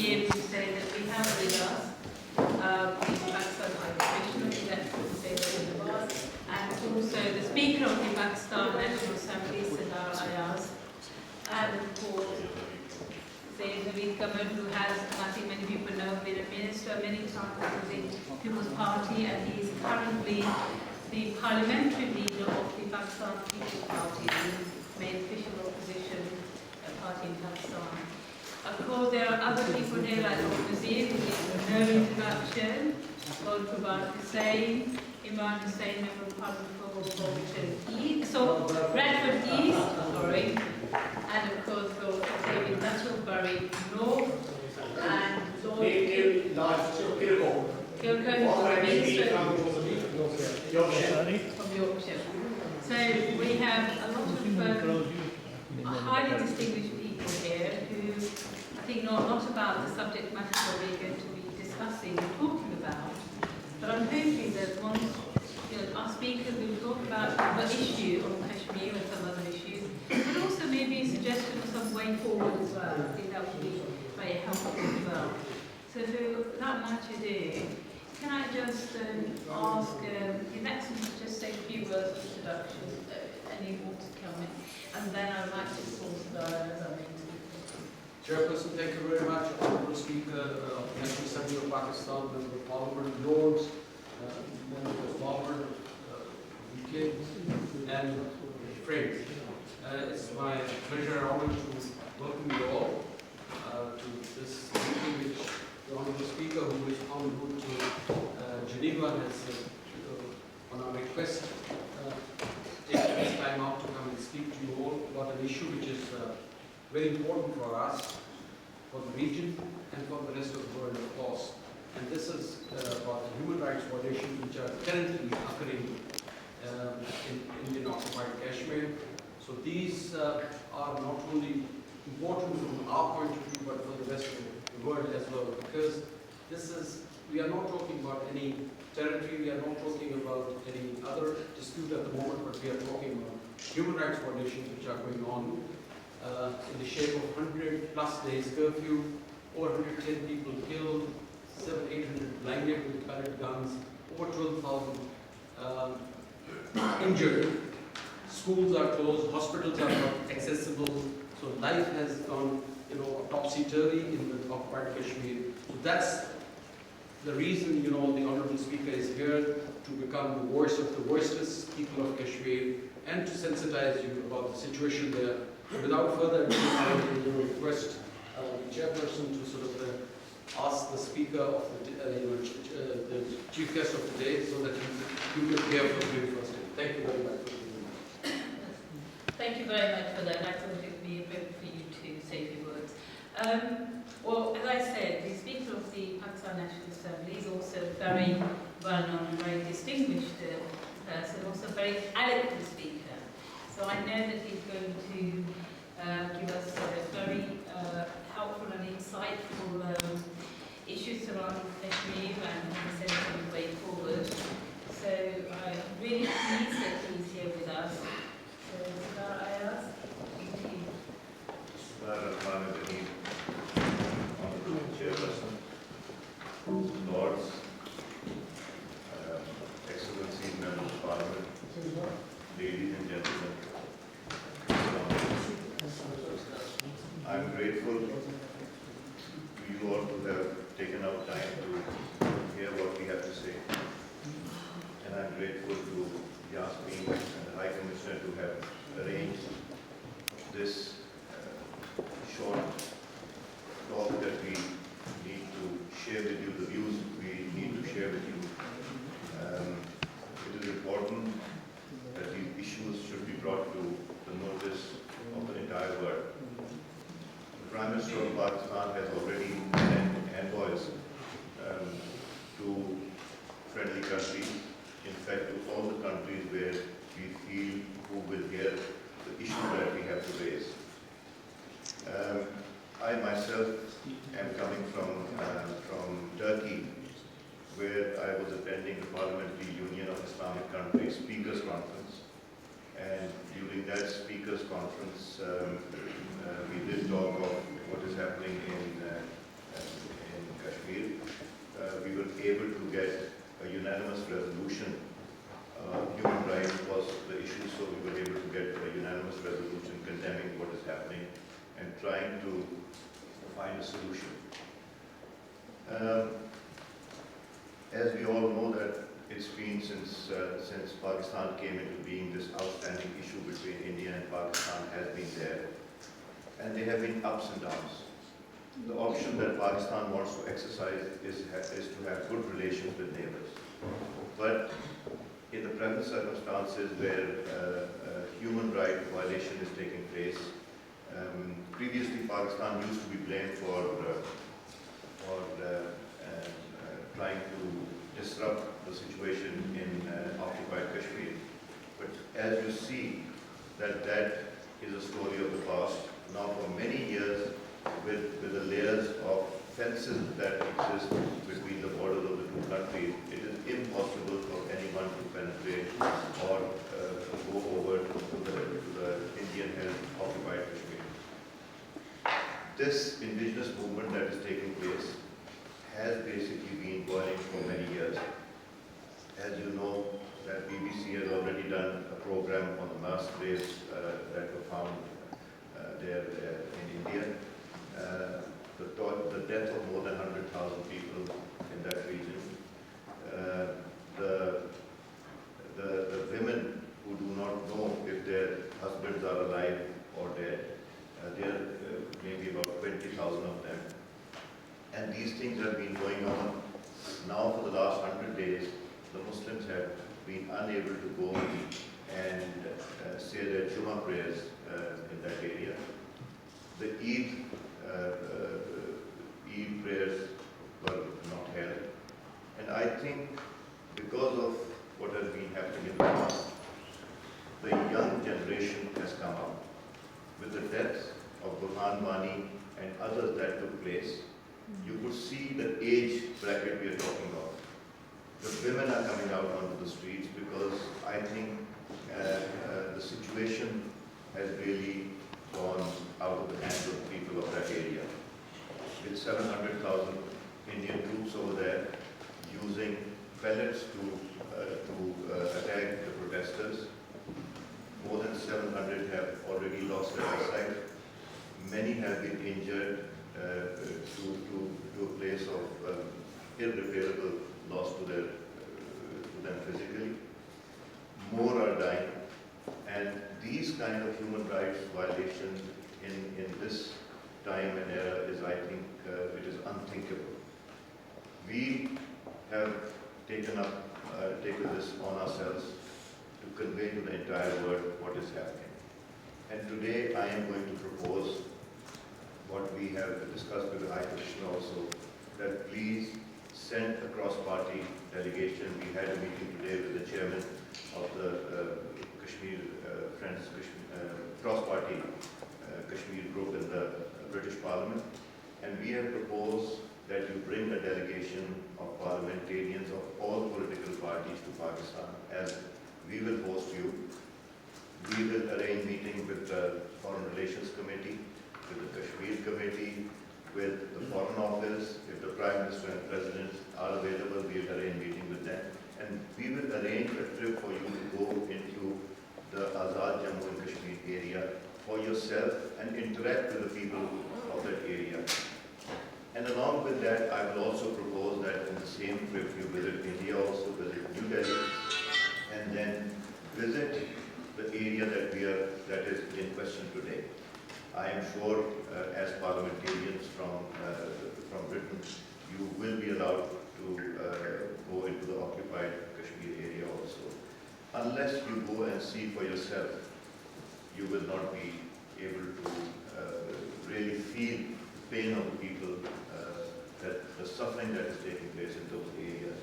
be able to say that we have with us the Pakistan High Commissioner, elected state in the past, and also the Speaker of the Pakistan National Assembly, Sardar Ayaz, and of course, Sayyid Naveed Kamal, who has, I think many people know, been a minister many times in the People's Party, and he is currently the parliamentary leader of the Pakistan People's Party, the main official opposition party in Pakistan. Of course, there are other people here like Dr. Nazir, who is no introduction, Lord Kubar Hussain, Imran Hussain, Member of Parliament for Bolton East, so Bradford East, sorry, and of course Lord David Nuttall-Bury North, and Lord Kilcoe from Yorkshire. So we have a lot of highly distinguished people here who I think know a lot about the subject matter that we're going to be discussing and talking about. But I'm hoping that once our speakers will talk about the issue of Kashmir and some other issues, but also maybe a suggestion of some way forward as well. I think that would be very helpful as well. So without much ado, can I just ask Alexis to just say a few words of introduction, any more to come in, and then I would like to call Sardar as our main speaker. Chairperson, thank you very much. Honourable Speaker of the National Assembly of Pakistan, Member of Parliament, Lords, Member of Parliament, UK, and friends. It's my pleasure and honour to welcome you all to this meeting which the Honourable Speaker, who is en route to Geneva, has, on our request, taken this time out to come and speak to you all about an issue which is very important for us, for the region, and for the rest of the world, of course. And this is about the human rights violations which are currently occurring in occupied Kashmir. So these are not only important from our point of view, but for the rest of the world as well, because we are not talking about any territory, we are not talking about any other dispute at the moment, but we are talking about human rights violations which are going on in the shape of 100 plus days curfew, over 110 people killed, 700-800 blinded with pellet guns, over 12,000 injured. Schools are closed, hospitals are not accessible, so life has gone, topsy-turvy in the occupied Kashmir. So that's the reason, the Honourable Speaker is here to become the voice of the voiceless people of Kashmir and to sensitize you about the situation there. Without further ado, I will request the chairperson to sort of ask the speaker of the chief guest of today, so that you can hear from him first. Thank you very much. Thank you very much for that. I thought it would be appropriate for you to say a few words. Well, as I said, the Speaker of the Pakistan National Assembly is also a very well-known and very distinguished person, also a very eloquent speaker. So I know that he's going to give us very helpful and insightful issues surrounding Kashmir and the sensible way forward. So I'm really pleased that he's here with us. So, Sardar Ayaz, thank you. Honourable Chairperson, Lords, Excellencies, Members of Parliament, ladies and gentlemen, I'm grateful to you all who have taken out time to hear what we have to say, and I'm grateful to Yasmin and the High Commissioner to have arranged this short talk that we need to share with you, the views we need to share with you. It is important that these issues should be brought to the notice of the entire world. The Prime Minister of Pakistan has already sent envoys to friendly countries, in fact to all the countries where we feel who will hear the issue that we have to raise. I myself am coming from Turkey, where I was attending the Parliamentary Union of Islamic Countries Speakers Conference. And during that Speakers Conference, we did talk of what is happening in Kashmir, we were able to get a unanimous resolution. Human rights was the issue, so we were able to get a unanimous resolution condemning what is happening and trying to find a solution. As we all know that it's been since Pakistan came into being, this outstanding issue between India and Pakistan has been there, and there have been ups and downs. The option that Pakistan wants to exercise is to have good relations with neighbors. But in the present circumstances where human rights violation is taking place, previously Pakistan used to be blamed for trying to disrupt the situation in occupied Kashmir. But as you see, that is a story of the past. Now for many years, with the layers of fences that exist between the borders of the two countries, it is impossible for anyone to penetrate or go over to the Indian-held occupied Kashmir. This indigenous movement that is taking place has basically been boiling for many years. As you know, that BBC has already done a program on the mass graves that were found there in India. The death of more than 100,000 people in that region. The women who do not know if their husbands are alive or dead, there are maybe about 20,000 of them. And these things have been going on now for the last 100 days. The Muslims have been unable to go and say their Jummah prayers in that area. The Eid prayers were not held. And I think because of what has been happening in the past, the young generation has come up. With the death of Burhan Wani and others that took place, you could see the age bracket we are talking about. The women are coming out onto the streets because I think the situation has really gone out of the hands of the people of that area. With 700,000 Indian troops over there using pellets to attack the protesters. More than 700 have already lost their eyesight. Many have been injured to a place of irreparable loss to them physically. More are dying, and these kind of human rights violations in this time and era is, I think, it is unthinkable. We have taken this on ourselves to convey to the entire world what is happening. And today I am going to propose what we have discussed with the High Commissioner also, that please send a cross-party delegation. We had a meeting today with the chairman of the Kashmir Friends cross-party Kashmir group in the British Parliament, and we have proposed that you bring a delegation of parliamentarians of all political parties to Pakistan, as we will host you. We will arrange meeting with the Foreign Relations Committee, with the Kashmir Committee, with the Foreign Office. If the Prime Minister and President are available, we will arrange meeting with them. And we will arrange a trip for you to go into the Azad Jammu and Kashmir area for yourself and interact with the people of that area. And along with that, I will also propose that in the same trip you visit India, also visit New Delhi, and then visit the area that is in question today. I am sure, as parliamentarians from Britain, you will be allowed to go into the occupied Kashmir area also. Unless you go and see for yourself, you will not be able to really feel the pain of the people, that the suffering that is taking place in those areas.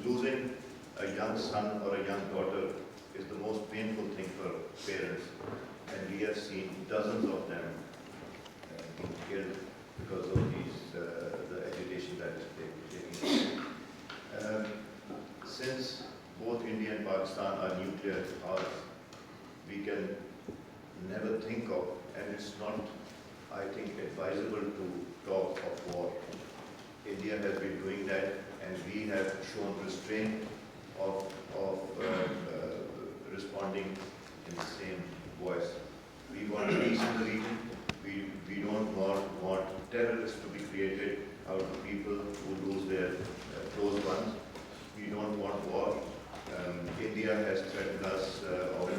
Losing a young son or a young daughter is the most painful thing for parents, and we have seen dozens of them being killed because of the agitation that is taking place. Since both India and Pakistan are nuclear powers, we can never think of, and it's not, I think, advisable to talk of war. India has been doing that, and we have shown restraint of responding in the same voice. We want peace in the region. We don't want terrorists to be created out of people who lose their close ones. We don't want war. India has threatened us of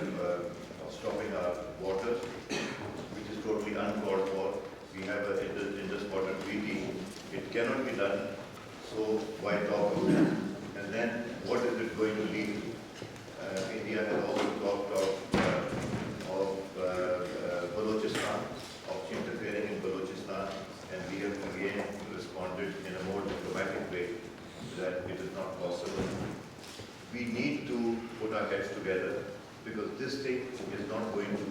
stopping our waters, which is totally uncalled for. We have a Indus Water Treaty. It cannot be done, so why talk about it? And then what is it going to lead to? India has also talked of Balochistan, of interfering in Balochistan, and we have again responded in a more diplomatic way that it is not possible. We need to put our heads together, because this thing is not going to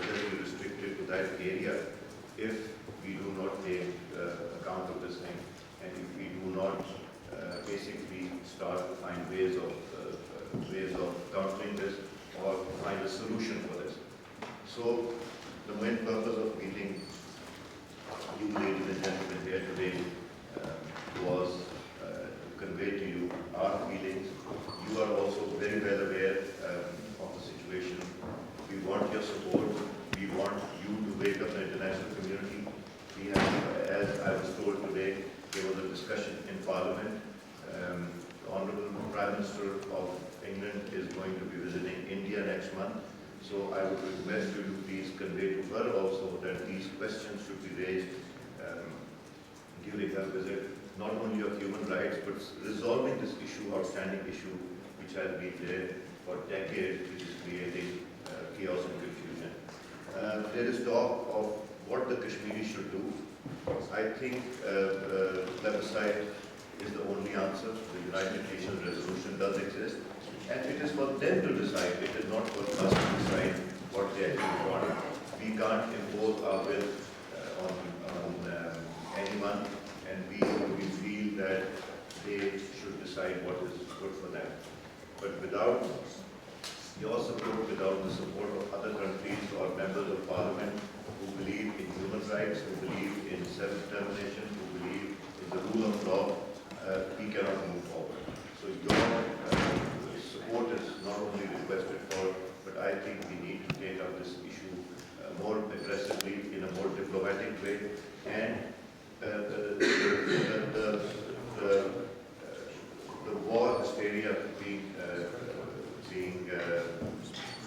just be restricted to that area if we do not take account of this thing, and if we do not basically start to find ways of countering this or find a solution for this. So the main purpose of meeting you, ladies and gentlemen, here today was to convey to you our feelings. You are also very well aware of the situation. We want your support. We want you to wake up the international community. We have, as I was told today, there was a discussion in Parliament. The Honourable Prime Minister of England is going to be visiting India next month. So I would request you to please convey to her also that these questions should be raised during her visit, not only of human rights, but resolving this issue, outstanding issue, which has been there for decades, which is creating chaos and confusion. There is talk of what the Kashmiris should do. I think plebiscite is the only answer. The United Nations resolution does exist, and it is for them to decide. It is not for us to decide what they actually want. We can't impose our will on anyone, and we feel that they should decide what is good for them. But without your support, without the support of other countries or members of Parliament who believe in human rights, who believe in self-determination, who believe in the rule of law, we cannot move forward. So your support is not only requested for, but I think we need to take up this issue more aggressively, in a more diplomatic way, and the war hysteria being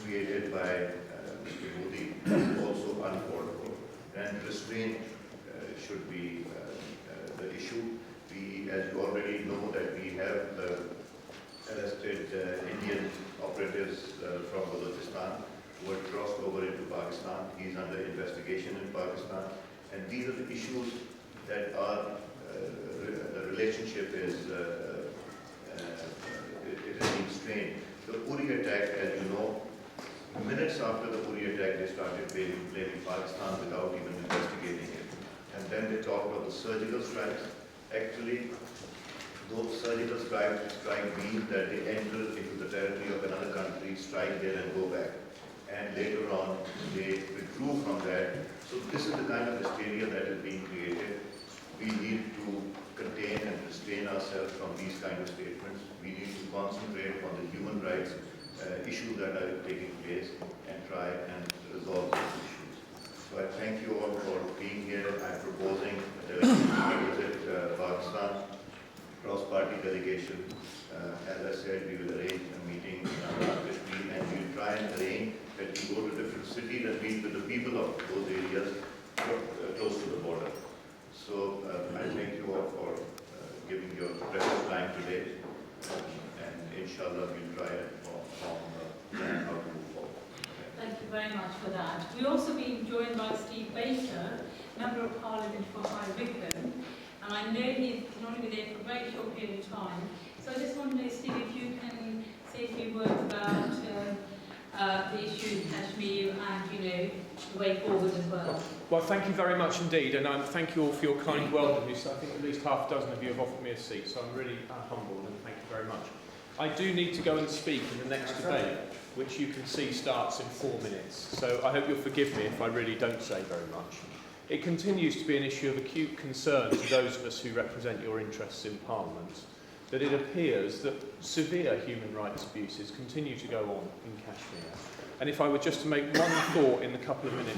created by Mr. Modi is also uncalled for, and restraint should be the issue. We, as you already know, that we have arrested Indian operatives from Balochistan who had crossed over into Pakistan. He's under investigation in Pakistan, and these are the issues that are the relationship is it is being strained. The Uri attack, as you know, minutes after the Uri attack, they started blaming Pakistan without even investigating it. And then they talked of the surgical strikes. Actually, those surgical strikes mean that they enter into the territory of another country, strike there and go back. And later on, they withdrew from that. So this is the kind of hysteria that is being created. We need to contain and restrain ourselves from these kind of statements. We need to concentrate on the human rights issues that are taking place and try and resolve those issues. So I thank you all for being here. I'm proposing a delegation to visit Pakistan, cross-party delegation. As I said, we will arrange a meeting in Kashmir, and we'll try and arrange that we go to different cities and meet with the people of those areas close to the border. So I thank you all for giving your precious time today, and inshallah we'll try and form a plan how to move forward. Thank you very much for that. We've also been joined by Steve Baker, Member of Parliament for High Wycombe, and I know he's only been there for a very short period of time. So I just wonder, Steve, if you can say a few words about the issue in Kashmir and, the way forward as well. Well, thank you very much indeed, and thank you all for your kind welcome. So I think at least half a dozen of you have offered me a seat, so I'm really humbled, and thank you very much. I do need to go and speak in the next debate, which you can see starts in 4 minutes. So I hope you'll forgive me if I really don't say very much. It continues to be an issue of acute concern to those of us who represent your interests in Parliament, that it appears that severe human rights abuses continue to go on in Kashmir. And if I were just to make one thought in the couple of minutes,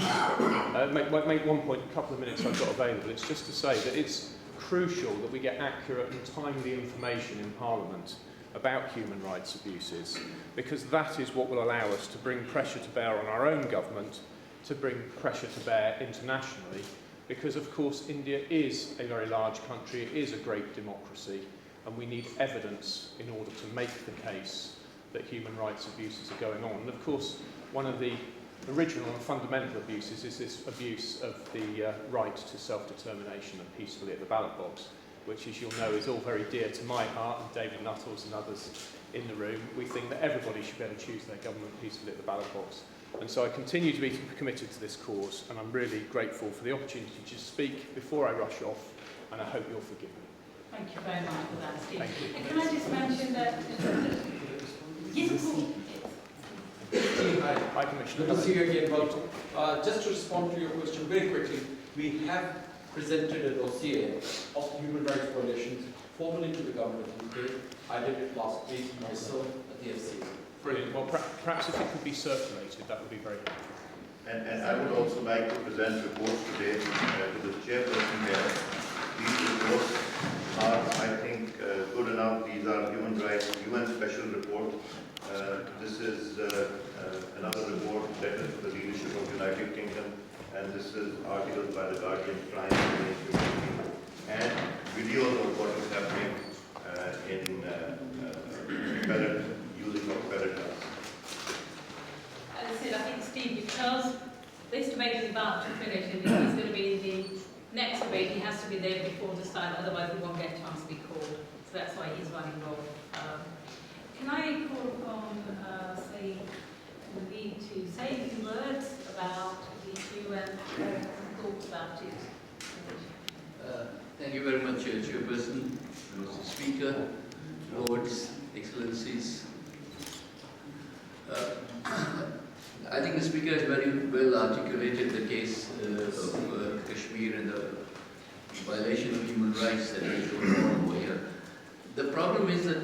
make one point, a couple of minutes I've got available, it's just to say that it's crucial that we get accurate and timely information in Parliament about human rights abuses, because that is what will allow us to bring pressure to bear on our own government, to bring pressure to bear internationally, because of course India is a very large country, it is a great democracy, and we need evidence in order to make the case that human rights abuses are going on. And of course, one of the original and fundamental abuses is this abuse of the right to self-determination and peacefully at the ballot box, which, as you'll know, is all very dear to my heart and David Nuttall's and others in the room. We think that everybody should be able to choose their government peacefully at the ballot box. And so I continue to be committed to this cause, and I'm really grateful for the opportunity to speak before I rush off, and I hope you'll forgive me. Thank you very much for that, Steve. Thank you. And can I just mention that... Yes, of course. Hi, Commissioner. good to see you again. Well, just to respond to your question very quickly, we have presented a dossier of human rights violations formally to the government of the UK. I did it last week myself at the FC. Brilliant. Well, perhaps if it could be circulated, that would be very helpful. And I would also like to present reports today to the chairperson here. These reports are, I think, good enough. These are human rights, UN special report. This is another report, letter to the leadership of United Kingdom, and this is articles by the Guardian trying to and videos of what is happening in pellet, using of pellet guns. As I said, I think, Steve, because this debate is about to finish and he's going to be in the next debate, he has to be there before the start, otherwise we won't get a chance to be called. So that's why he's running low. Can I call upon, say, the lead to say a few words about the issue and thoughts about it? Thank you very much, Chairperson, Mr. Speaker, Lords, Excellencies. I think the Speaker has very well articulated the case of Kashmir and the violation of human rights that is going on over here. The problem is that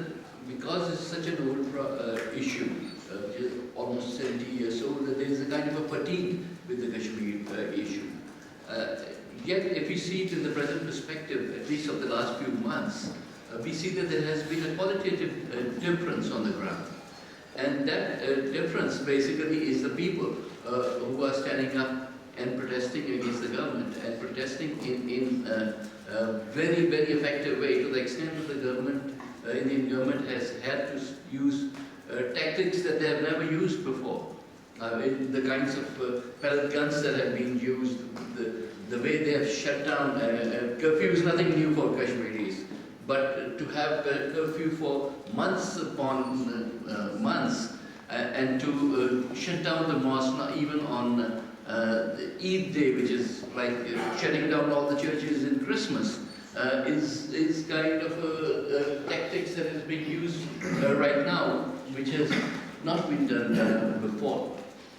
because it's such an old issue, almost 70 years old, that there is a kind of a fatigue with the Kashmir issue. Yet, if we see it in the present perspective, at least of the last few months, we see that there has been a qualitative difference on the ground. And that difference basically is the people who are standing up and protesting against the government, and protesting in a very, very effective way, to the extent that the government, Indian government, has had to use tactics that they have never used before. The kinds of pellet guns that have been used, the way they have shut down, curfew is nothing new for Kashmiris, but to have curfew for months upon months, and to shut down the mosque, not even on the Eid day, which is like shutting down all the churches in Christmas, is kind of tactics that is being used right now, which has not been done before.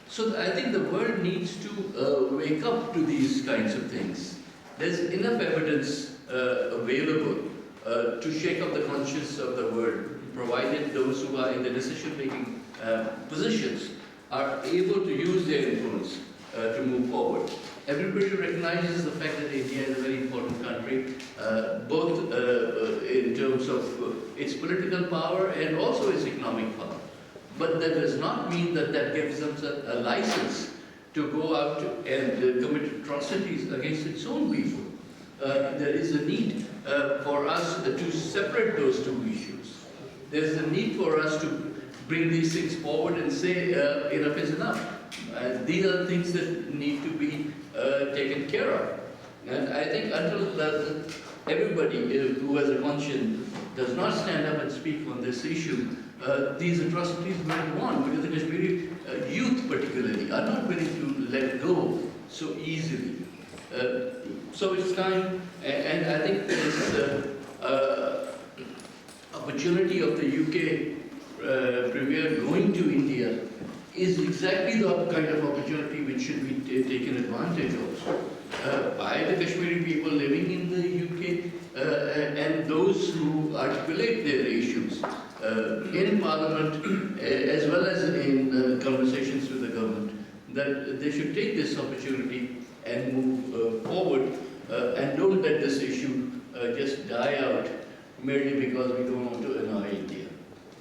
So I think the world needs to wake up to these kinds of things. There's enough evidence available to shake up the conscience of the world, provided those who are in the decision-making positions are able to use their influence to move forward. Everybody recognizes the fact that India is a very important country, both in terms of its political power and also its economic power. But that does not mean that that gives them a license to go out and commit atrocities against its own people. There is a need for us to separate those two issues. There is a need for us to bring these things forward and say enough is enough. These are things that need to be taken care of. And I think until everybody who has a conscience does not stand up and speak on this issue, these atrocities will go on, because the Kashmiri youth particularly are not willing to let go so easily. So it's time, and I think this opportunity of the UK Premier going to India is exactly the kind of opportunity which should be taken advantage of. by the Kashmiri people living in the UK and those who articulate their issues in Parliament as well as in conversations with the government, that they should take this opportunity and move forward and don't let this issue just die out merely because we don't want to annoy India.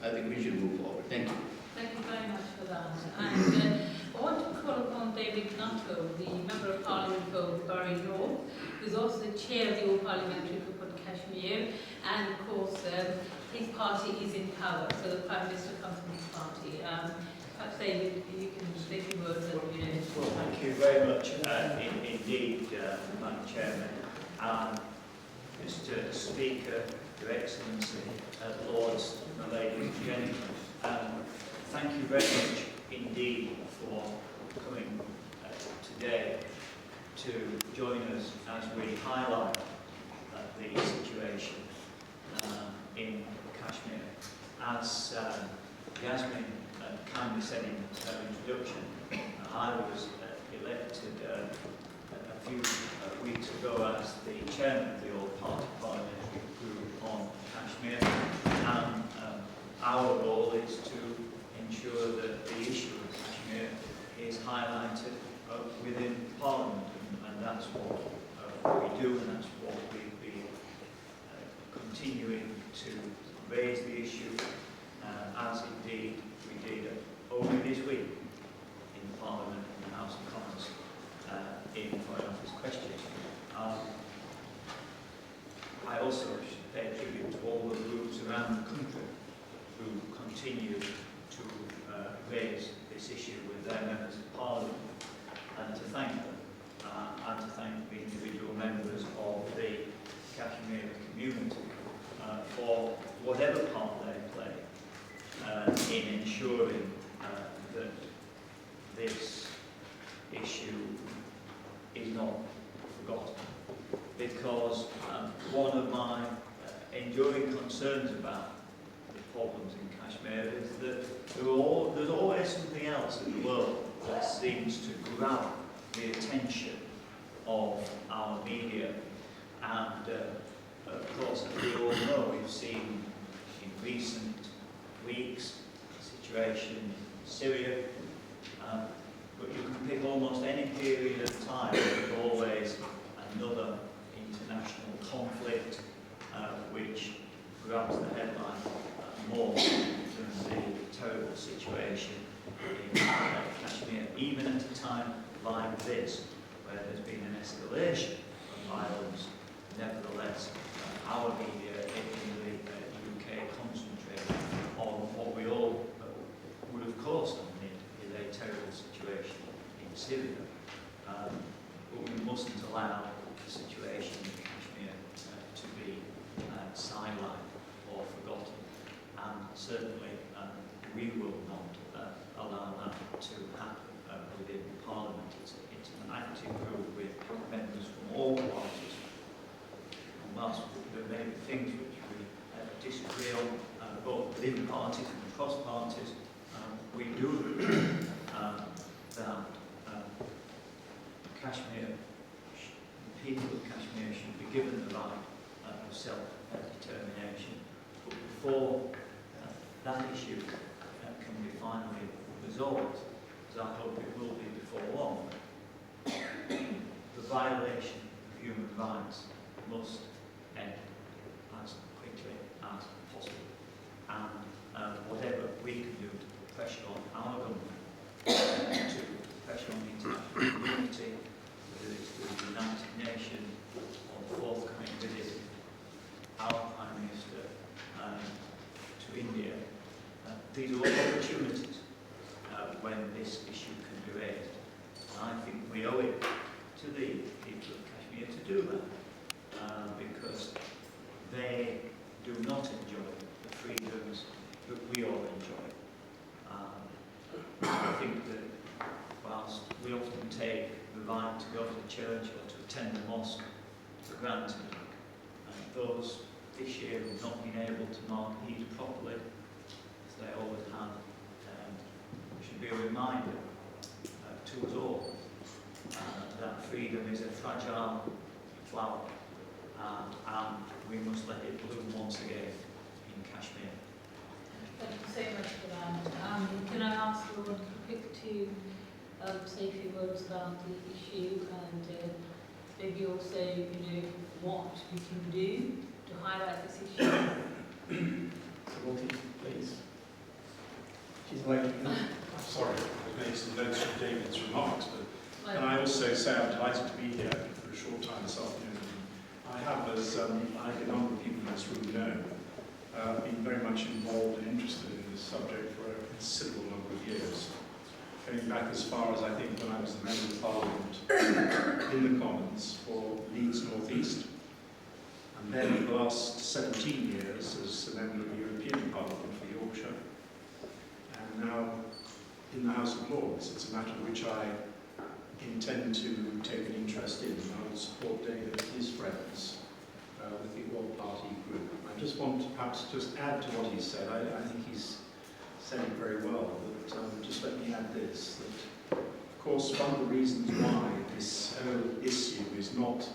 I think we should move forward. Thank you. Thank you very much for that. And I want to call upon David Nuttall, the Member of Parliament for Bury North, who's also the chair of the All Parliamentary Group on Kashmir, and of course his party is in power, so the Prime Minister comes from his party. Perhaps David, you can say a few words. Well, thank you very much indeed, Madam Chairman. Mr. Speaker, Your Excellency, Lords, my ladies and gentlemen, thank you very much indeed for coming today to join us as we highlight the situation in Kashmir. As Yasmin kindly said in her introduction, I was elected a few weeks ago as the chairman of the All Party Parliamentary Group on Kashmir, and our role is to ensure that the issue of Kashmir is highlighted within Parliament, and that's what we do, and that's what we've been continuing to raise the issue, as indeed we did only this week in Parliament, in the House of Commons, in Foreign Office questions. I also should pay tribute to all the groups around the country who continue to raise this issue with their members of Parliament, and to thank them, and to thank the individual members of the Kashmir community for whatever part they play in ensuring that this issue is not forgotten. Because one of my enduring concerns about the problems in Kashmir is that there's always something else in the world that seems to grab the attention of our media. And of course, as we all know, we've seen in recent weeks the situation in Syria, but you can pick almost any period of time, there's always another international conflict which grabs the headline more than the terrible situation in Kashmir, even at a time like this, where there's been an escalation of violence. Nevertheless, our media in the UK concentrate on what we all would of course admit is a terrible situation in Syria. But we mustn't allow the situation in Kashmir to be sidelined or forgotten. And certainly we will not allow that to happen within Parliament. It's an active group with members from all parties. And whilst there may be things which we disagree on, both within parties and across parties, we do agree that Kashmir, the people of Kashmir should be given the right of self-determination. But before that issue can be finally resolved, as I hope it will be before long, the violation of human rights must end as quickly as possible. And whatever we can do to put pressure on our government, to pressure on the international community, whether it's the United Nations or the forthcoming visit of our Prime Minister to India, these are all opportunities when this issue can be raised. And I think we owe it to the people of Kashmir to do that, because they do not enjoy the freedoms that we all enjoy. I think that whilst we often take the right to go to the church or to attend the mosque for granted, those this year have not been able to mark Eid properly, as they always have, should be a reminder to us all that freedom is a fragile flower, and we must let it bloom once again in Kashmir. Thank you so much for that. Can I ask Lord Quick to say a few words about the issue and maybe also, what we can do to highlight this issue? So, please. She's waiting. I'm sorry, I made some notes from David's remarks, but can I also say I'm delighted to be here for a short time this afternoon. I have, as I think a number of people in this room know, been very much involved and interested in this subject for a considerable number of years. Going back as far as I think when I was the Member of Parliament in the Commons for Leeds North East, and then for the last 17 years as a Member of the European Parliament for Yorkshire, and now in the House of Lords. It's a matter which I intend to take an interest in, and I will support David and his friends with the All Party Group. I just want to perhaps just add to what he said. I think he's said it very well, but just let me add this, that of course one of the reasons why this whole issue is not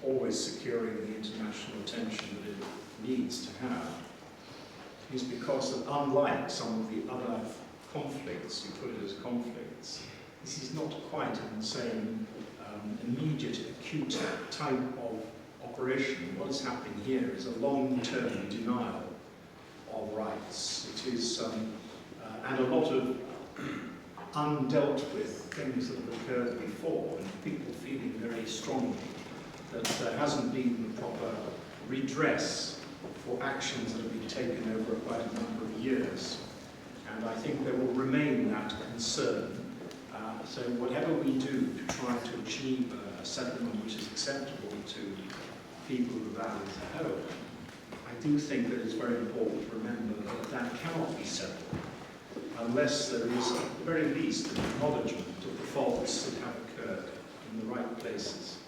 always securing the international attention that it needs to have is because that unlike some of the other conflicts, you put it as conflicts, this is not quite in the same immediate, acute type of operation. What is happening here is a long-term denial of rights. It is, and a lot of undealt with things that have occurred before, and people feeling very strongly that there hasn't been the proper redress for actions that have been taken over quite a number of years. And I think there will remain that concern. So whatever we do to try to achieve a settlement which is acceptable to people of the valley as a whole, I do think that it's very important to remember that that cannot be settled unless there is, at the very least, an acknowledgement of the faults that have occurred in the right places.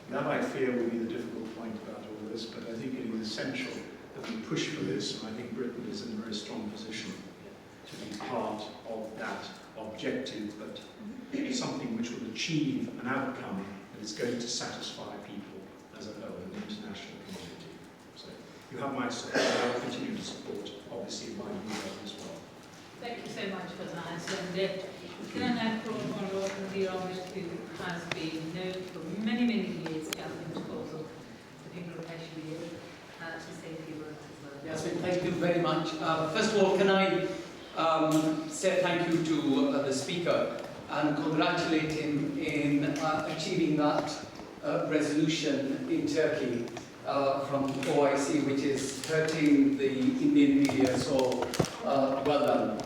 That, I fear, will be the difficult point about all this, but I think it is essential that we push for this, and I think Britain is in a very strong position to be part of that objective, but something which will achieve an outcome that is going to satisfy people as a whole in the international community. So you have my support, and I will continue to support, obviously, my view as well. Thank you so much for that. And can I now call upon Lord Sadiq, who has been known for many, many years as the cause of the people of Kashmir, to say a few words as well. Yes, thank you very much. First of all, can I say thank you to the Speaker and congratulate him in achieving that resolution in Turkey from OIC, which is hurting the Indian media, so well done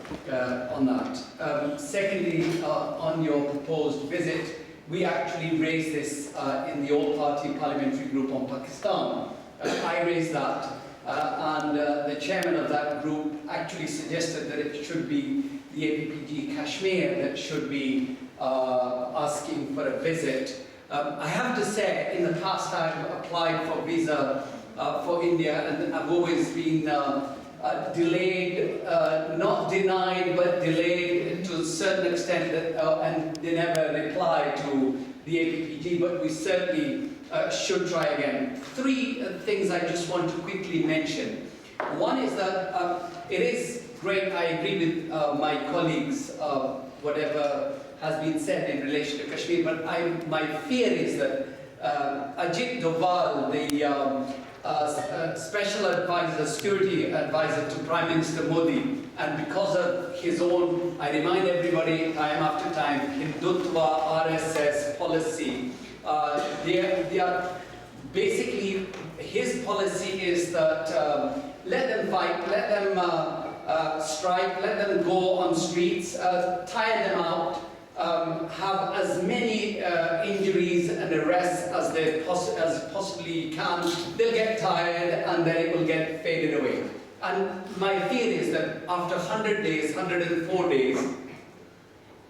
on that. Secondly, on your proposed visit, we actually raised this in the All Party Parliamentary Group on Pakistan. I raised that, and the chairman of that group actually suggested that it should be the APPG Kashmir that should be asking for a visit. I have to say, in the past I've applied for visa for India, and I've always been delayed, not denied, but delayed to a certain extent, and they never reply to the APPG, but we certainly should try again. Three things I just want to quickly mention. One is that it is great, I agree with my colleagues, whatever has been said in relation to Kashmir, but my fear is that Ajit Doval, the Special Advisor, Security Advisor to Prime Minister Modi, and because of his own, I remind everybody, time after time, Hindutva RSS policy, they are basically, his policy is that let them fight, let them strike, let them go on streets, tire them out, have as many injuries and arrests as they possibly can. They'll get tired and then it will get faded away. And my fear is that after 100 days, 104 days,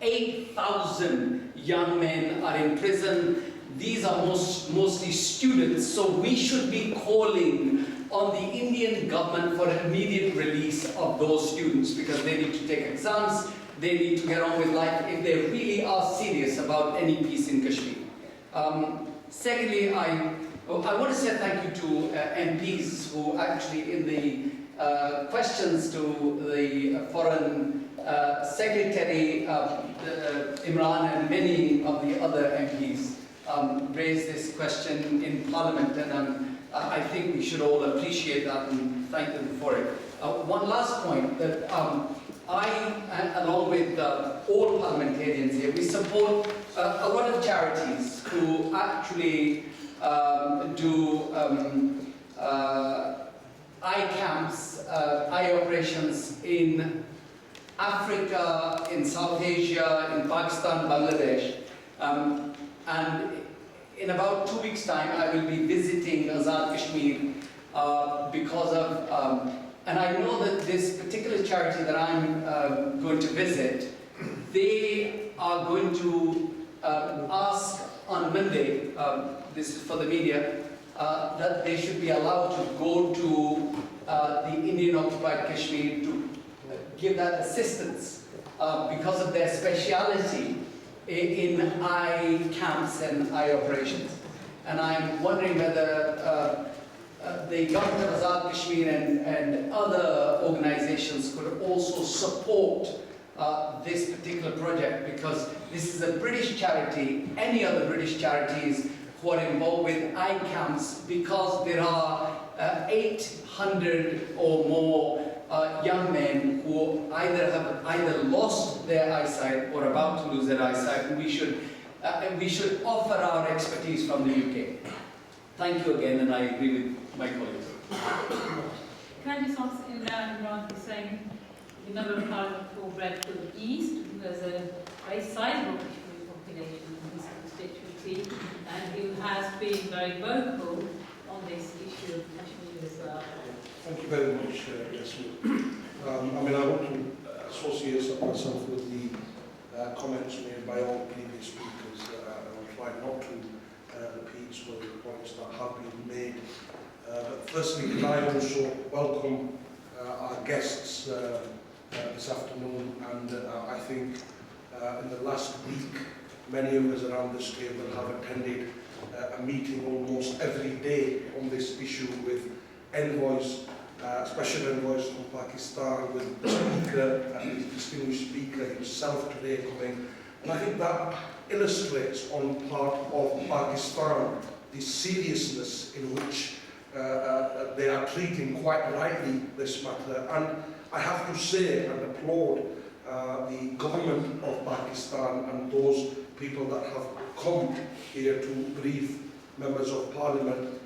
8,000 young men are in prison. These are mostly students, so we should be calling on the Indian government for immediate release of those students because they need to take exams. they need to get on with life if they really are serious about any peace in Kashmir. Secondly, I want to say thank you to MPs who actually in the questions to the Foreign Secretary Imran and many of the other MPs raised this question in Parliament, and I think we should all appreciate that and thank them for it. One last point, that I, along with all parliamentarians here, we support a lot of charities who actually do eye camps, eye operations in Africa, in South Asia, in Pakistan, Bangladesh. And in about 2 weeks' time, I will be visiting Azad Kashmir because of, and I know that this particular charity that I'm going to visit, they are going to ask on Monday, this is for the media, that they should be allowed to go to the Indian-occupied Kashmir to give that assistance because of their speciality in eye camps and eye operations. And I'm wondering whether the government of Azad Kashmir and other organizations could also support this particular project, because this is a British charity. Any other British charities who are involved with eye camps, because there are 800 or more young men who either lost their eyesight or about to lose their eyesight, and we should offer our expertise from the UK. Thank you again, and I agree with my colleagues. Can I just ask Imran Hussain, the Member of Parliament for Bradford East, who has a very sizable Kashmiri population in his constituency, and who has been very vocal on this issue of Kashmir as well. Thank you very much, Jasmine. I mean, I want to associate myself with the comments made by all previous speakers, and I'll try not to repeat some of the points that have been made. But firstly, can I also welcome our guests this afternoon, and I think in the last week, many of us around this table have attended a meeting almost every day on this issue with envoys, special envoys from Pakistan, with the speaker, the distinguished speaker himself today coming. And I think that illustrates on part of Pakistan the seriousness in which they are treating quite rightly this matter. And I have to say and applaud the government of Pakistan and those people that have come here to brief members of Parliament.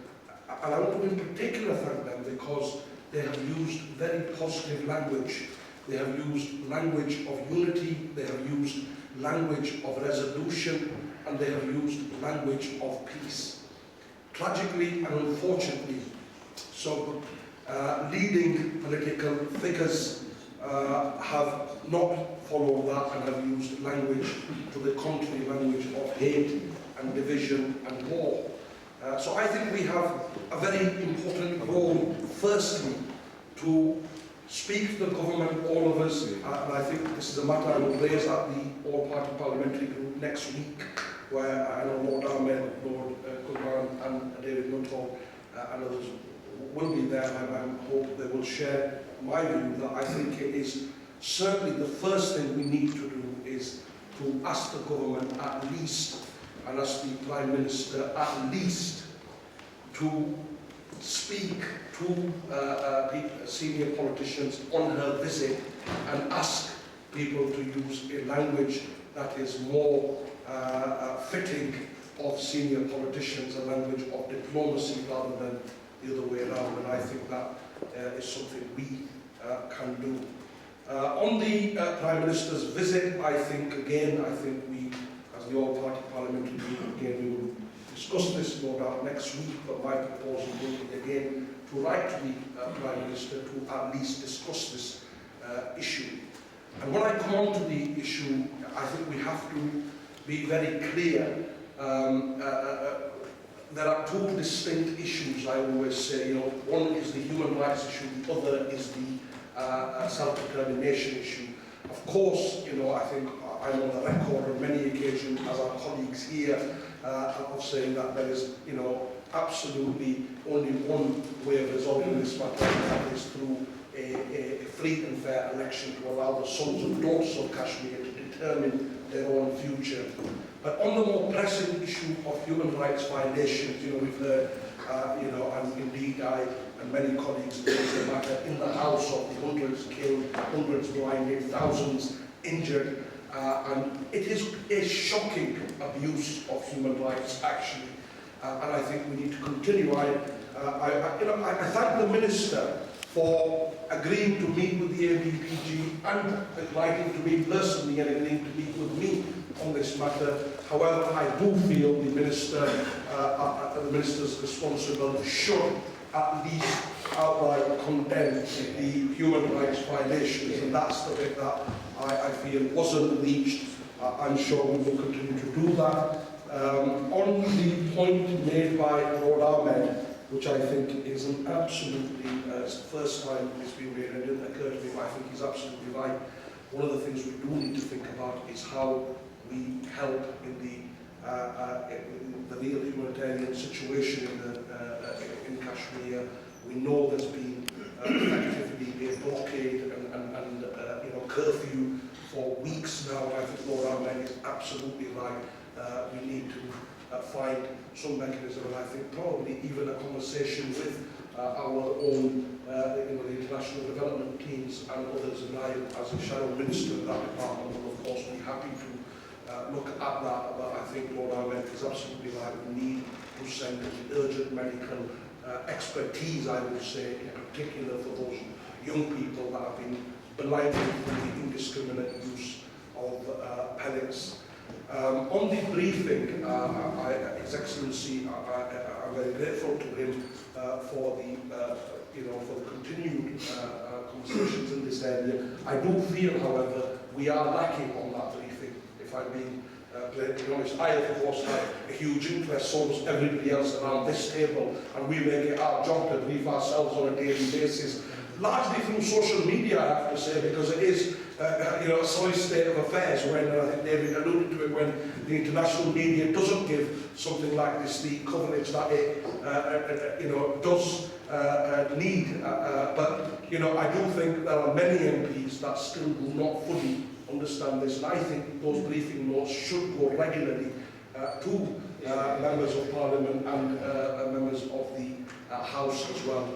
And I want to in particular thank them because they have used very positive language. They have used language of unity, they have used language of resolution, and they have used language of peace. Tragically and unfortunately, so leading political figures have not followed that and have used language to the contrary, language of hate and division and war. So I think we have a very important role, firstly, to speak to the government, all of us, and I think this is a matter I will raise at the All Party Parliamentary Group next week, where I know Lord Ahmed, Lord Kulman and David Nuttall and others will be there, and I hope they will share my view that I think it is certainly the first thing we need to do is to ask the government at least, and ask the Prime Minister at least, to speak to senior politicians on her visit and ask people to use a language that is more fitting of senior politicians, a language of diplomacy rather than the other way around, and I think that is something we can do. On the Prime Minister's visit, I think we, as the All Party Parliamentary Group, again, we will discuss this no doubt next week, but my proposal will be again to write to the Prime Minister to at least discuss this issue. And when I come on to the issue, I think we have to be very clear. There are two distinct issues, I always say. You know, one is the human rights issue, the other is the self-determination issue. Of course, you know, I think I'm on the record on many occasions, as our colleagues here, of saying that there is, you know, absolutely only one way of resolving this matter, and that is through a free and fair election to allow the sons and daughters of Kashmir to determine their own future. But on the more pressing issue of human rights violations, you know, we've heard, you know, and indeed I and many colleagues raise the matter in the House of the hundreds killed, hundreds blinded, thousands injured, and it is a shocking abuse of human rights, actually, and I think we need to continue. I thank the Minister for agreeing to meet with the APPG and writing to me personally and agreeing to meet with me on this matter. However, I do feel the Minister's responsible should at least outright condemn the human rights violations, and that's the bit that I feel wasn't reached. I'm sure we will continue to do that. On the point made by Lord Ahmed, which I think is an absolutely, it's the first time it's been made, and it didn't occur to me, but I think he's absolutely right. One of the things we do need to think about is how we help in the real humanitarian situation in Kashmir. We know there's been effectively a blockade and you know, curfew for weeks now. I think Lord Ahmed is absolutely right. We need to find some mechanism, and I think probably even a conversation with our own you know, the international development teams and others, and I, as a shadow minister of that department, will of course be happy to look at that. But I think Lord Ahmed is absolutely right. We need to send urgent medical expertise, I would say, in particular for those young people that have been blinded from the indiscriminate use of pellets. On the briefing, His Excellency, I'm very grateful to him for the you know, for the continued conversations in this area. I do feel, however, we are lacking on that briefing, if I'm being to honest. I, of course, have a huge interest, so does everybody else around this table, and we make it our job to brief ourselves on a daily basis, largely through social media, I have to say, because it is you know, a sorry state of affairs when, I think David alluded to it, when the international media doesn't give something like this the coverage that it you know, does need. But you know, I do think there are many MPs that still do not fully understand this, and I think those briefing notes should go regularly to members of Parliament and members of the House as well.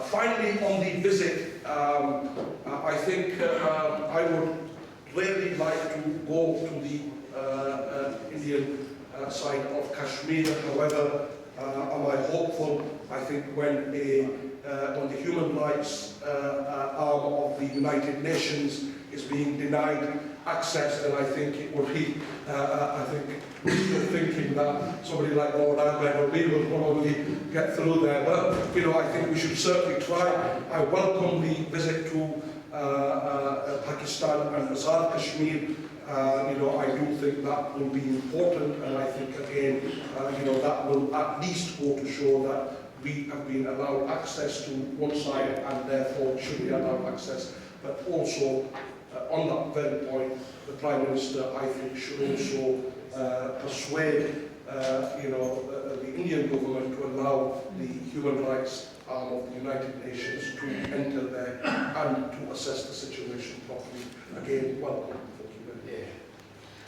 Finally, on the visit, I think I would really like to go to the Indian side of Kashmir. However, am I hopeful? I think when the human rights arm of the United Nations is being denied access, then I think it would be, I think, wishful thinking that somebody like Lord Ahmed or me will probably get through there. But, you know, I think we should certainly try. I welcome the visit to Pakistan and Azad Kashmir. You know, I do think that will be important, and I think, again, you know, that will at least go to show that we have been allowed access to one side and therefore should be allowed access. But also, on that very point, the Prime Minister, I think, should also persuade you know, the Indian government to allow the human rights arm of the United Nations to enter there and to assess the situation properly. Again, welcome. Thank you very much.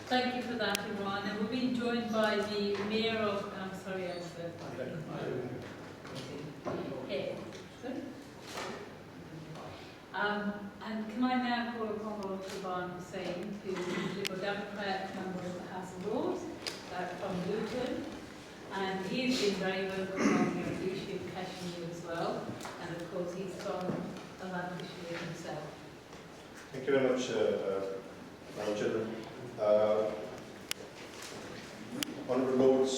Thank you for that, Imran. And we've been joined by the Mayor of, I'm sorry, and can I now call upon Lord Shaban Hussain, who is a Liberal Democrat member of the House of Lords from Luton, and he has been very vocal on the issue of Kashmir as well, and of course he's from Azad Kashmir himself. Thank you very much, Madam Chairman. Honourable Lords,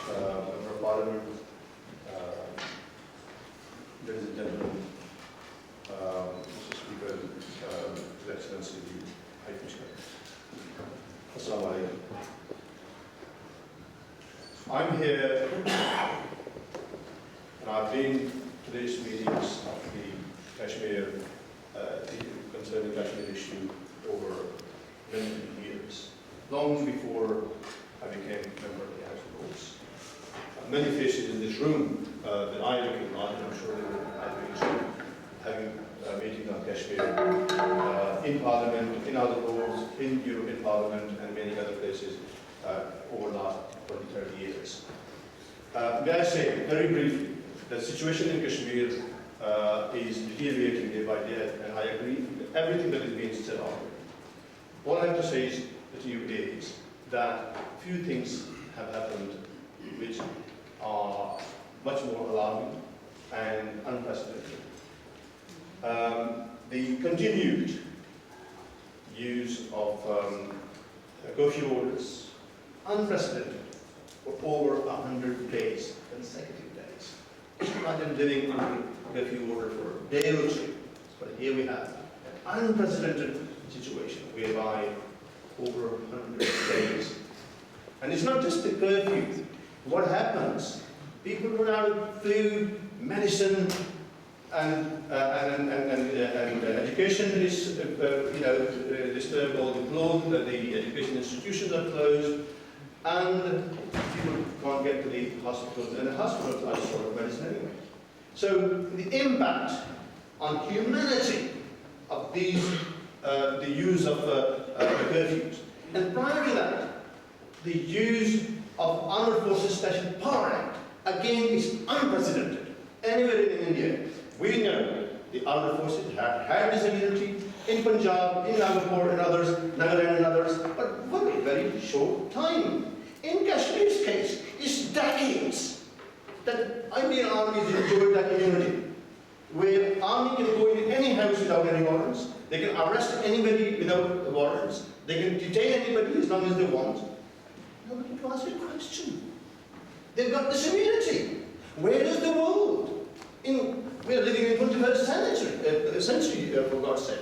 Member of Parliament, ladies and gentlemen, Mr. Speaker, His Excellency, the High Commissioner. Assalamu alaikum. I'm here, and I've been to these meetings of the Kashmir concerning the Kashmir issue over many years, long before I became a member of the House of Lords. Many faces in this room that I recognize, and I'm sure they will agree too, having meetings on Kashmir in Parliament, in other Lords, in European Parliament, and many other places over the last 20, 30 years. May I say, very briefly, the situation in Kashmir is deteriorating day by day, and I agree with everything that is being said on it. All I have to say to you is that few things have happened which are much more alarming and unprecedented. The continued use of curfew orders, unprecedented, for over 100 days, consecutive days. Imagine living under curfew order for a day or two, but here we have an unprecedented situation whereby over 100 days. And it's not just the curfew. What happens? People run out of food, medicine, and education is, disturbed, all the closed, the education institutions are closed, and people can't get to the hospitals, and the hospitals are short of medicine anyway. So the impact on humanity of these, the use of curfews, and prior to that, the use of Armed Forces Special Power Act, again, is unprecedented. Anywhere in India, we know the Armed Forces have had this immunity in Punjab, in Nagpur and others, Nagaland and others, but for a very short time. In Kashmir's case, it's decades that Indian armies enjoyed that immunity, where army can go in any house without any warrants, they can arrest anybody without warrants, they can detain anybody as long as they want. Nobody can ask a question. They've got this immunity. Where is the world? We're living in the 21st century, for God's sake.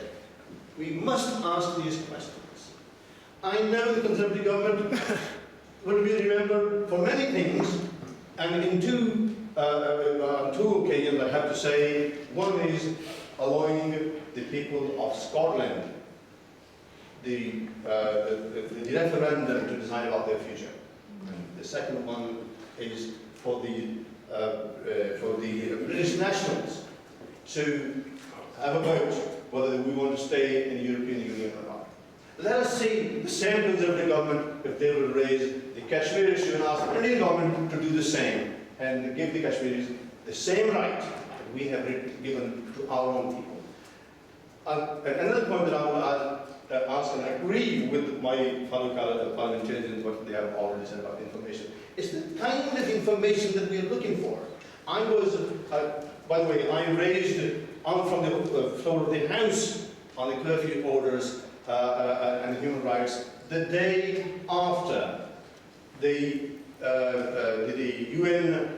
We must ask these questions. I know the Conservative government will be remembered for many things, and in two occasions I have to say. One is allowing the people of Scotland the referendum to decide about their future. And the second one is for the British nationals to have a vote whether we want to stay in the European Union or not. Let us see the same Conservative government, if they will raise the Kashmir issue and ask the Indian government to do the same and give the Kashmiris the same right that we have given to our own people. Another point that I will ask, and I agree with my fellow parliamentarians what they have already said about information, is the kind of information that we are looking for. I was, by the way, I raised on from the floor of the House on the curfew orders and human rights the day after the UN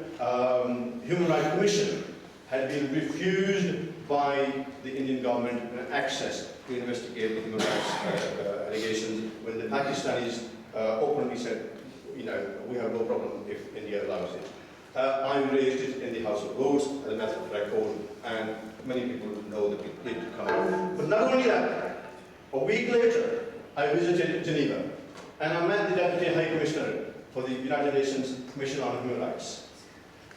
Human Rights Commission had been refused by the Indian government access to investigate the human rights allegations, when the Pakistanis openly said, we have no problem if India allows it. I raised it in the House of Lords as a matter of record, and many people know that it did come out. But not only that, a week later, I visited Geneva, and I met the Deputy High Commissioner for the United Nations Commission on Human Rights,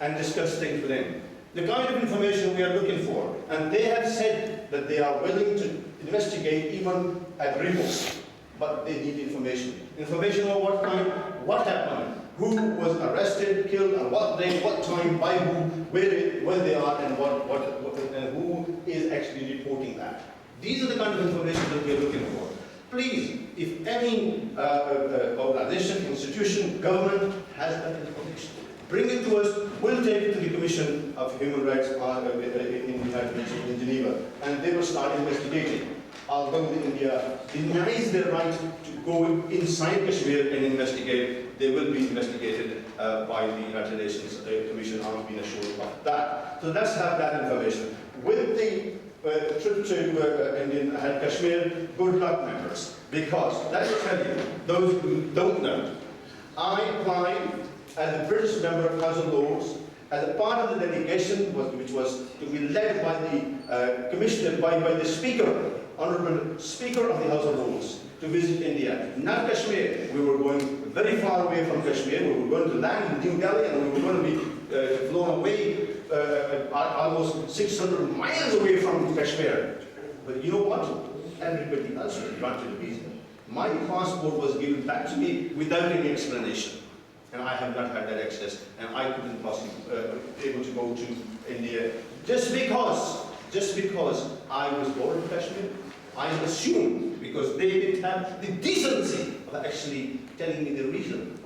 and discussed things with him. The kind of information we are looking for, and they have said that they are willing to investigate even at remote, but they need information. Information on what kind, what happened, who was arrested, killed, on what day, what time, by who, where they are, and and who is actually reporting that. These are the kind of information that we are looking for. Please, if any organization, institution, government has that information, bring it to us. We'll take it to the Commission of Human Rights in Geneva, and they will start investigating. Although India denies their right to go inside Kashmir and investigate, they will be investigated by the United Nations Commission. I've been assured of that. So let's have that information. With the trip to Indian Kashmir, good luck, members, because let me tell you, those who don't know, I applied as a British member of House of Lords, as a part of the delegation which was to be led by the commissioner, by the Speaker Honourable Speaker of the House of Lords to visit India, not Kashmir. We were going very far away from Kashmir. We were going to land in New Delhi and we were going to be flown away almost 600 miles away from Kashmir. But you know what? Everybody else was granted a visa. My passport was given back to me without any explanation. And I have not had that access, and I couldn't possibly able to go to India just because I was born in Kashmir. I assumed, because they didn't have the decency of actually telling me the reason.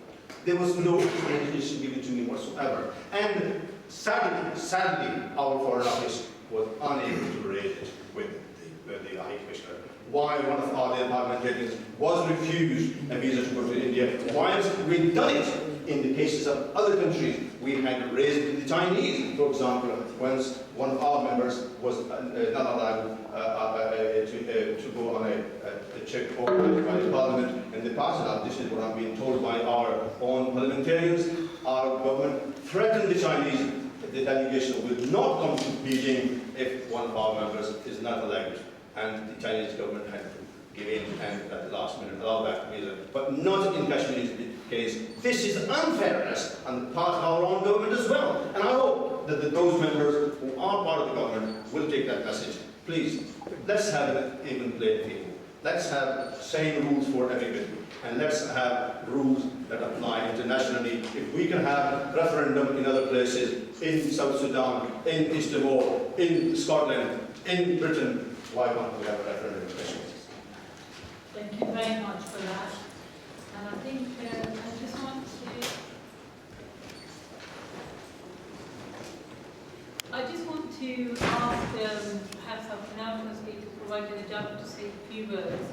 There was no explanation given to me whatsoever. And sadly, our Foreign Office was unable to raise it with the High Commissioner. Why one of our parliamentarians was refused a visa to go to India, whilst we'd done it in the cases of other countries. We had raised it in the Chinese, for example, once one of our members was not allowed to go on a trip organized by the Parliament in the past. Now, this is what I'm being told by our own parliamentarians. Our government threatened the Chinese that the delegation will not come to Beijing if one of our members is not allowed. And the Chinese government had to give in and at the last minute allow that visa. But not in Kashmir's case. This is unfairness on the part of our own government as well. And I hope that those members who are part of the government will take that message. Please, let's have an even playing field. Let's have same rules for everybody. And let's have rules that apply internationally. If we can have referendum in other places, in South Sudan, in East Timor, in Scotland, in Britain, why can't we have a referendum in Kashmir? Thank you very much for that. And I think I just want to ask perhaps our penultimate speaker to provide an example to say a few words.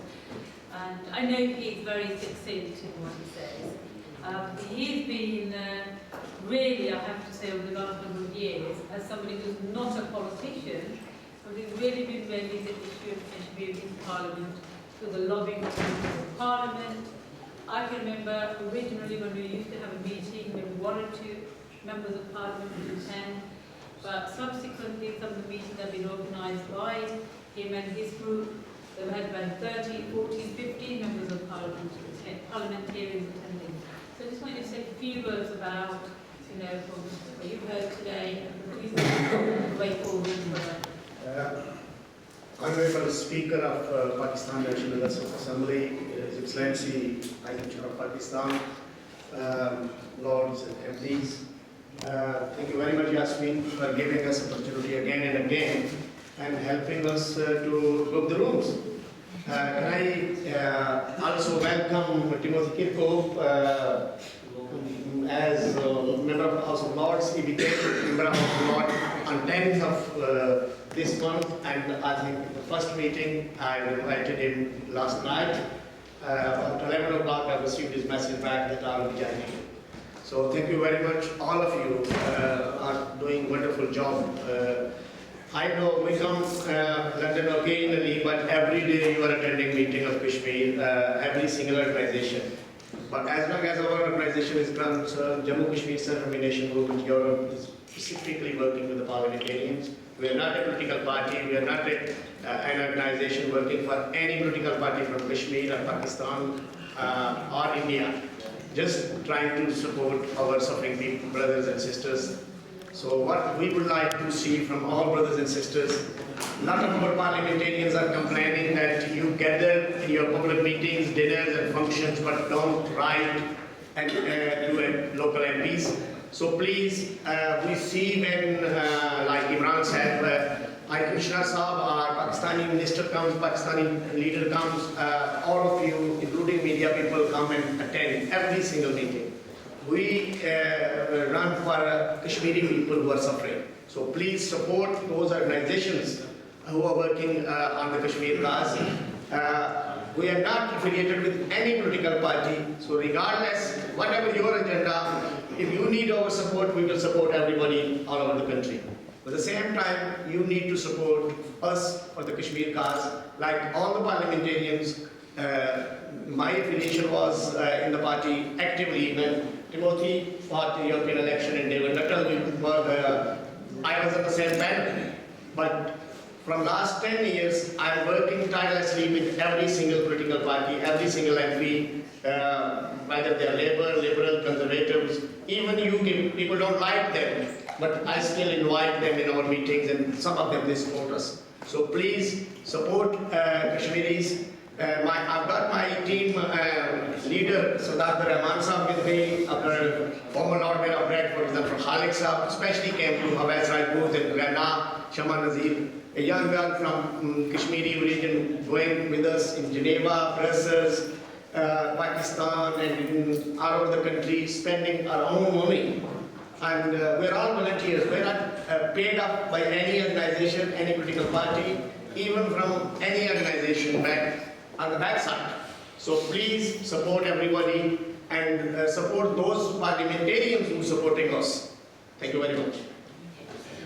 And I know he's very succinct in what he says. He's been really, I have to say, over the last number of years, as somebody who's not a politician, but he's really been raising the issue of Kashmir in Parliament through the lobbying of members of Parliament. I can remember originally when we used to have a meeting when one or two members of Parliament would attend, but subsequently some of the meetings have been organised by him and his group. There had been 30, 14, 15 members of Parliament, parliamentarians attending. So I just wanted to say a few words about, what you've heard today and the way forward for Honorable Speaker of Pakistan National Legislative Assembly, His Excellency High Commissioner of Pakistan, Lords and MPs. Thank you very much, Yasmin, for giving us opportunity again and again and helping us to book the rooms. Can I also welcome Timothy Kirkhope as a member of the House of Lords. He became a member of the House of Lords on 10th of this month, and I think the first meeting I invited him last night. At 11 o'clock I received his message back that I will be joining. So thank you very much. All of you are doing a wonderful job. I know we come London occasionally, but every day you are attending meeting of Kashmir, every single organization. But as long as our organization is concerned, Jammu Kashmir Self-Determination Movement Europe is specifically working with the parliamentarians. We are not a political party, we are not an organization working for any political party from Kashmir or Pakistan or India. Just trying to support our suffering people, brothers and sisters. So what we would like to see from all brothers and sisters, a lot of our parliamentarians are complaining that you gather in your public meetings, dinners and functions, but don't write and to local MPs. So please, we see when, like Imran said, High Commissioner Saab, our Pakistani minister comes, Pakistani leader comes, all of you, including media people, come and attend every single meeting. We run for Kashmiri people who are suffering. So please support those organizations who are working on the Kashmir cause. We are not affiliated with any political party, so regardless, whatever your agenda, if you need our support, we will support everybody all over the country. At the same time, you need to support us for the Kashmir cause, like all the parliamentarians. My affiliation was in the party actively when Timothy fought the European election and David Nuttall, I was on the same panel. But from last 10 years, I'm working tirelessly with every single political party, every single MP, whether they're Labour, Liberal, Conservatives, even UKIP, people don't like them, but I still invite them in our meetings and some of them they support us. So please support Kashmiris. I've got my team leader, Sardar with me, our former Lord Mayor of Bradford, for Khalik Saab, especially came to Ayaz and Rana, Shama Nazir, a young girl from Kashmiri region going with us in Geneva, Brussels, Pakistan, and all over the country, spending our own money. And we're all volunteers. We're not paid up by any organization, any political party, even from any organization back on the backside. So please support everybody and support those parliamentarians who are supporting us. Thank you very much.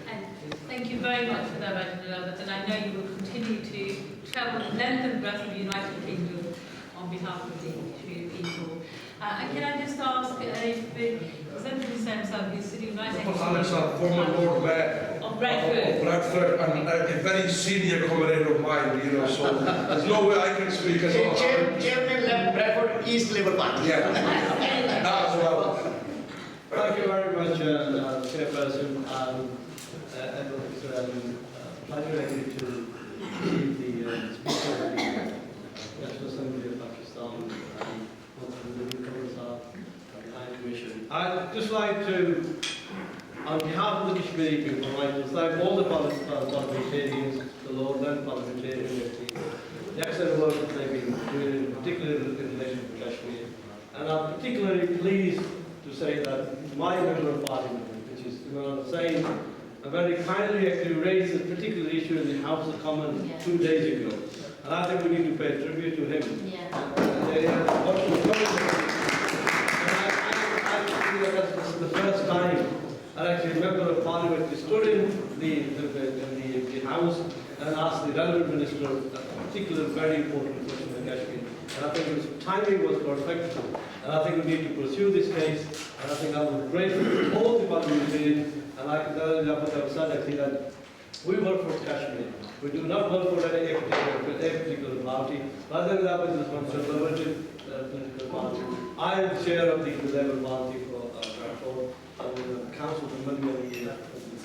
And thank you very much for that, Ajahn, and I know you will continue to travel the length and breadth of the United Kingdom on behalf of the Kashmiri people. And can I just ask if Representative Hussain is sitting right next to Alex, former Lord Mayor of Bradford. Bradford, and a very senior comrade of mine, you know, so there's no way I can speak as well. Chairman left Bradford East Labour Party. Yeah, as well. Thank you very much, Chairperson. It's a pleasure to receive the Speaker of the National Assembly of Pakistan and the newcomers of the High Commission. I'd just like to, on behalf of the Kashmiri people, I'd like to thank all the parliamentarians, the Lord and parliamentarians, the excellent work that they've been doing, particularly in relation to Kashmir. And I'm particularly pleased to say that my member of parliament, which is Imran Hussain, very kindly actually raised this particular issue in the House of Commons 2 days ago. And I think we need to pay tribute to him. They have I feel that this is the first time that actually a member of parliament stood in the House and asked the relevant minister a particular very important question in Kashmir. And I think his timing was perfect. And I think we need to pursue this case. And I think I was grateful to all the parliamentarians. And I can tell you that we work for Kashmir. We do not work for any particular party. Rather than that, with this conservative political party. I am the chair of the Labour Party for Bradford. I was a council for many years,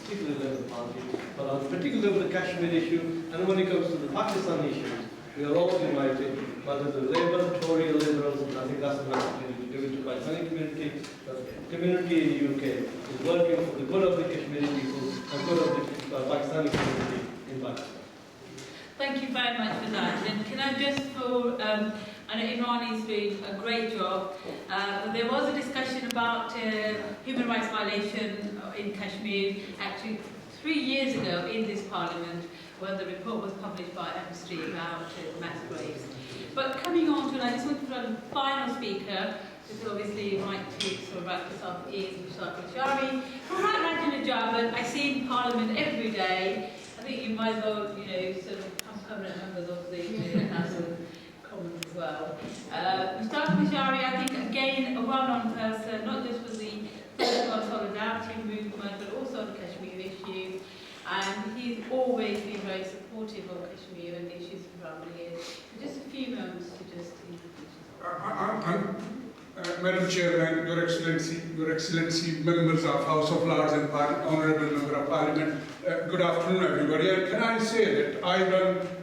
particularly Labour Party. But I'm particularly with the Kashmir issue. And when it comes to the Pakistan issues, we are all united, whether the Labour, Tory, or Liberals, and I think that's the message we need to give it to Pakistani community. The community in the UK is working for the good of the Kashmiri people and good of the Pakistani community in Pakistan. Thank you very much for that. And can I just, I know Imran is doing a great job. There was a discussion about human rights violation in Kashmir actually 3 years ago in this parliament, when the report was published by Amnesty about mass graves. But coming on to, and I just want to put on the final speaker, who's obviously right to sort of wrap this up, is Sadiq. All right, Rajin Ajab, I see in Parliament every day. I think you might as well, you know, sort of become permanent members of the House of Commons as well. Mustafa Bashari, I think, again, a well-known person, not just for the political solidarity movement, but also the Kashmir issue. And he's always been very supportive of Kashmir and the issues surrounding it. So just a few moments to just Madam Chairman, Your Excellency, members of House of Lords and Honourable Member of Parliament, good afternoon everybody. And can I say that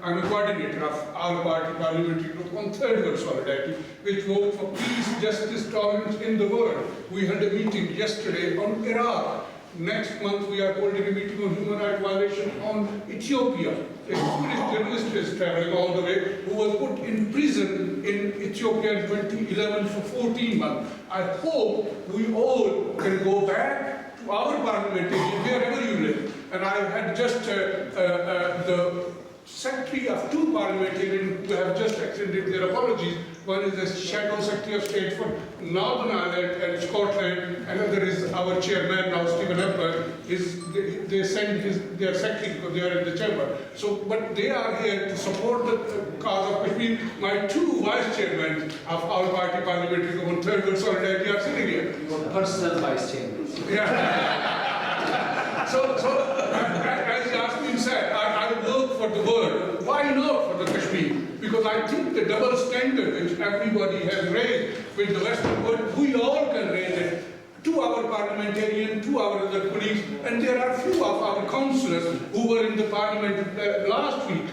I'm a coordinator of All Party Parliamentary Group on Third World Solidarity, which work for peace, justice, tolerance in the world. We had a meeting yesterday on Iraq. Next month we are holding a meeting on human rights violation on Ethiopia. A Swedish journalist is traveling all the way, who was put in prison in Ethiopia in 2011 for 14 months. I hope we all can go back to our parliamentarians wherever you live. And I had just the secretary of 2 parliamentarians who have just extended their apologies. One is the Shadow Secretary of State for Northern Ireland and Scotland. Another is our chairman now, Stephen Hepburn. They sent their secretary because they are in the chamber. So, but they are here to support the cause of Kashmir. My 2 vice chairmen of All Party Parliamentary Group on Third World Solidarity are sitting here. Your personal vice chairman. Yeah. So as Yasmin said, I work for for the world, why not for the Kashmir? Because I think the double standard which everybody has raised with the Western world, we all can raise it to our parliamentarian, to our other colleagues, and there are few of our councillors who were in the parliament last week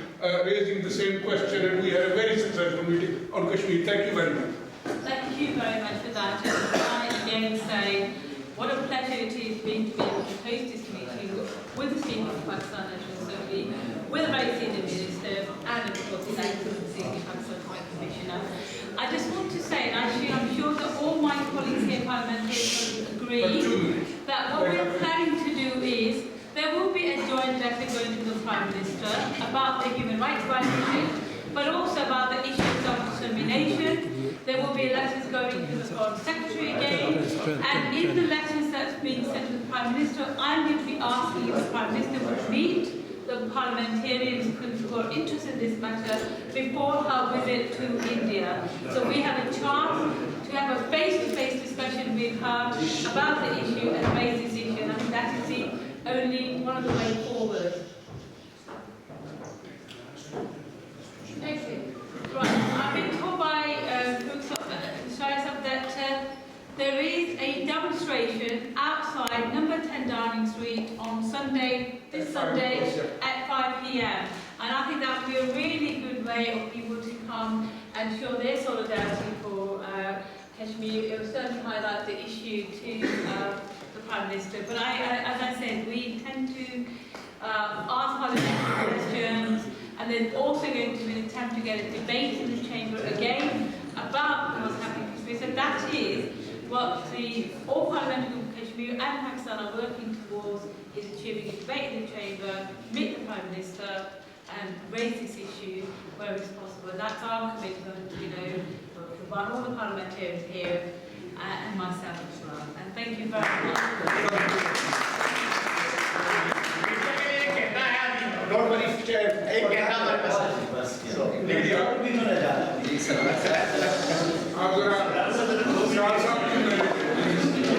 raising the same question, and we had a very successful meeting on Kashmir. Thank you very much. Thank you very much for that. And I again say, what a pleasure it is being to be able to host this meeting with the Speaker of Pakistan National Assembly, with a very senior minister, and of course His Excellency the Pakistan High Commissioner. I just want to say, and actually I'm sure that all my colleagues here parliamentarians agree, that what we're planning to do is, there will be a joint letter going to the Prime Minister about the human rights violation, but also about the issue of self-determination. There will be letters going to the Foreign Secretary again, and in the letters that's being sent to the Prime Minister, I'm going to be asking if the Prime Minister would meet the parliamentarians who are interested in this matter before her visit to India. So we have a chance to have a face-to-face discussion with her about the issue and raise this issue, and I think that is the only one of the way forward. Okay. Right. I've been told by that there is a demonstration outside number 10 Downing Street on Sunday, this Sunday at 5 p.m. And I think that would be a really good way of people to come and show their solidarity for Kashmir. It will certainly highlight the issue to the Prime Minister. But as I said, we intend to ask parliamentary questions, and there's also going to be an attempt to get a debate in the Chamber again about what's happening in Kashmir. So that is what the All Parliamentary Group of Kashmir and Pakistan are working towards, is achieving a debate in the Chamber, meet the Prime Minister, and raise this issue where it's possible. That's our commitment, for all the parliamentarians here and myself as well. And thank you very much. Don't worry, Chair.